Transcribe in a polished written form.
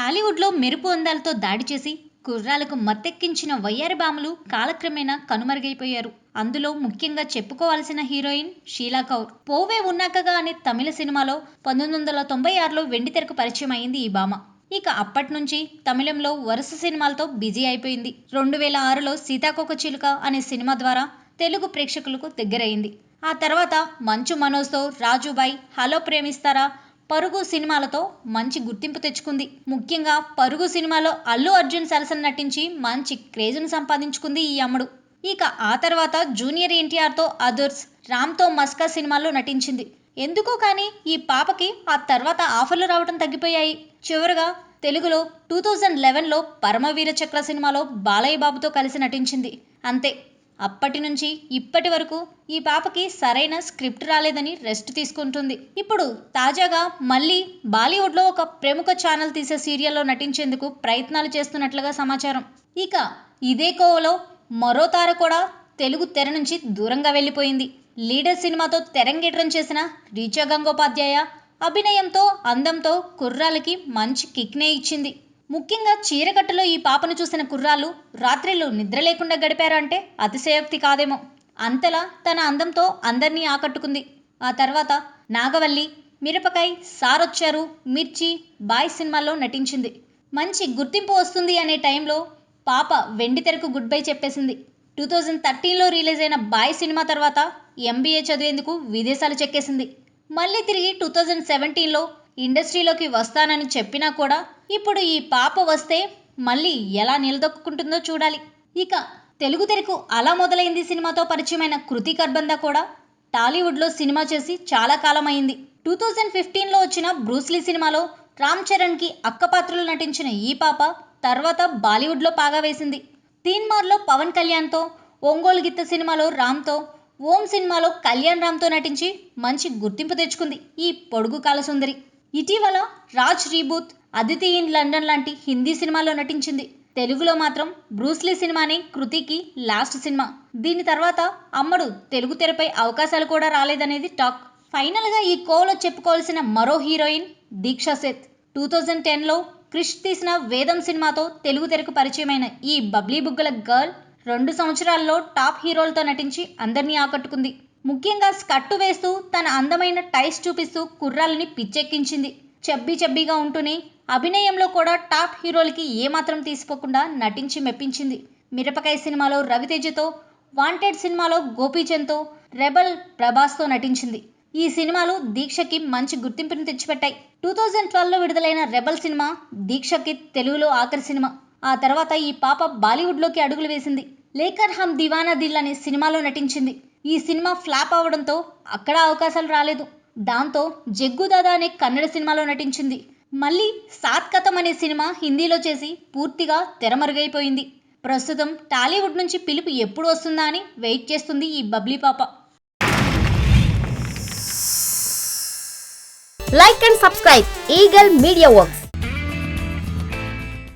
టాలీవుడ్లో మెరుపు అందాలతో దాడి చేసి కుర్రాలకు మత్తెక్కించిన వయ్యారి భామలు కాలక్రమేణా కనుమరుగైపోయారు. అందులో ముఖ్యంగా చెప్పుకోవాల్సిన హీరోయిన్ షీలా కౌర్. పోవే ఉన్నాకగా అనే తమిళ సినిమాలో 1996లో వెండితెరకు పరిచయం అయింది ఈ భామ. ఇక అప్పటి నుంచి తమిళంలో వరుస సినిమాలతో బిజీ అయిపోయింది. 2006లో సీతాకోకచిలుక అనే సినిమా ద్వారా తెలుగు ప్రేక్షకులకు దగ్గరైంది. ఆ తర్వాత మంచు మనోజ్తో రాజుబాయ్, హలో ప్రేమిస్తారా, పరుగు సినిమాలతో మంచి గుర్తింపు తెచ్చుకుంది. ముఖ్యంగా పరుగు సినిమాలో అల్లు అర్జున్ సరసన నటించి మంచి క్రేజ్ను సంపాదించుకుంది ఈ అమ్మడు. ఇక ఆ తర్వాత జూనియర్ ఎన్టీఆర్తో అదుర్స్, రామ్తో మస్కా సినిమాల్లో నటించింది. ఎందుకో కానీ ఈ పాపకి ఆ తర్వాత ఆఫర్లు రావడం తగ్గిపోయాయి. చివరగా తెలుగులో 2011లో పరమవీర చక్ర సినిమాలో బాలయ్య బాబుతో కలిసి నటించింది. అంతే. అప్పటి నుంచి ఇప్పటి వరకు ఈ పాపకి సరైన స్క్రిప్ట్ రాలేదని రెస్ట్ తీసుకుంటుంది. ఇప్పుడు తాజాగా మళ్ళీ బాలీవుడ్లో ఒక ప్రముఖ ఛానల్ తీసే సీరియల్లో నటించేందుకు ప్రయత్నాలు చేస్తున్నట్లుగా సమాచారం. ఇక ఇదే కోవలో మరో తార కూడా తెలుగు తెర నుంచి దూరంగా వెళ్ళిపోయింది. లీడర్ సినిమాతో తెరంగేట్రం చేసిన రీచా గంగోపాధ్యాయ అభినయంతో, అందంతో కుర్రాలకి మంచి కిక్నే ఇచ్చింది. ముఖ్యంగా చీరకట్టులో ఈ పాపను చూసిన కుర్రాళ్ళు రాత్రిళ్ళు నిద్ర లేకుండా గడిపారంటే అతిశయోక్తి కాదేమో. అంతలా తన అందంతో అందరినీ ఆకట్టుకుంది. ఆ తర్వాత నాగవల్లి, మిరపకాయ్, సారొచ్చారు, మిర్చి, బాయ్ సినిమాల్లో నటించింది. మంచి గుర్తింపు వస్తుంది అనే టైంలో పాప వెండితెరకు గుడ్ బై చెప్పేసింది. 2013లో రిలీజ్ అయిన బాయ్ సినిమా తర్వాత MBA చదివేందుకు విదేశాలు చెక్కేసింది. మళ్ళీ తిరిగి 2017లో ఇండస్ట్రీలోకి వస్తానని చెప్పినా కూడా ఇప్పుడు ఈ పాప వస్తే మళ్ళీ ఎలా నిలదొక్కుంటుందో చూడాలి. ఇక తెలుగు తెరకు అలా మొదలైంది సినిమాతో పరిచయమైన కృతి కర్బందా కూడా టాలీవుడ్లో సినిమా చేసి చాలా కాలం అయింది. 2015లో వచ్చిన బ్రూస్లీ సినిమాలో రామ్ చరణ్కి అక్క పాత్రలో నటించిన ఈ పాప తర్వాత బాలీవుడ్లో పాగా వేసింది. తీన్మార్లో పవన్ కళ్యాణ్తో, ఒంగోలు గిత్త సినిమాలో రామ్తో, ఓం సినిమాలో కళ్యాణ్ రామ్తో నటించి మంచి గుర్తింపు తెచ్చుకుంది ఈ పొడుగు కాల సుందరి. ఇటీవల రాజ్ రీబూత్, అదితి ఇన్ లండన్ లాంటి హిందీ సినిమాల్లో నటించింది. తెలుగులో మాత్రం బ్రూస్లీ సినిమానే కృతికి లాస్ట్ సినిమా. దీని తర్వాత అమ్మడు తెలుగు తెరపై అవకాశాలు కూడా రాలేదనేది టాక్. ఫైనల్గా ఈ కోవలో చెప్పుకోవాల్సిన మరో హీరోయిన్ దీక్షా సేథ్. 2010లో క్రిష్ తీసిన వేదం సినిమాతో తెలుగు తెరకు పరిచయమైన ఈ బబ్లీ బుగ్గల గర్ల్ 2 సంవత్సరాల్లో టాప్ హీరోలతో నటించి అందరినీ ఆకట్టుకుంది. ముఖ్యంగా స్కట్టు వేస్తూ తన అందమైన టైస్ చూపిస్తూ కుర్రాలని పిచ్చెక్కించింది. చబ్బీగా ఉంటూనే అభినయంలో కూడా టాప్ హీరోలకి ఏమాత్రం తీసిపోకుండా నటించి మెప్పించింది. మిరపకాయ సినిమాలో రవితేజతో, వాంటెడ్ సినిమాలో గోపీచంద్తో, రెబల్ ప్రభాస్తో నటించింది. ఈ సినిమాలు దీక్షకి మంచి గుర్తింపుని తెచ్చిపెట్టాయి. 2012లో విడుదలైన రెబల్ సినిమా దీక్షకి తెలుగులో ఆఖరి సినిమా. ఆ తర్వాత ఈ పాప బాలీవుడ్లోకి అడుగులు వేసింది. లేకర్ హమ్ దివానా దిల్ అనే సినిమాలో నటించింది. ఈ సినిమా ఫ్లాప్ అవడంతో అక్కడ అవకాశాలు రాలేదు. దాంతో జగ్గుదాదా అనే కన్నడ సినిమాలో నటించింది. మళ్ళీ సాత్ కథం అనే సినిమా హిందీలో చేసి పూర్తిగా తెరమరుగైపోయింది. ప్రస్తుతం టాలీవుడ్ నుంచి పిలుపు ఎప్పుడు వస్తుందా అని వెయిట్ చేస్తుంది ఈ బబ్లీ పాప. Like and subscribe Eagle Media Works.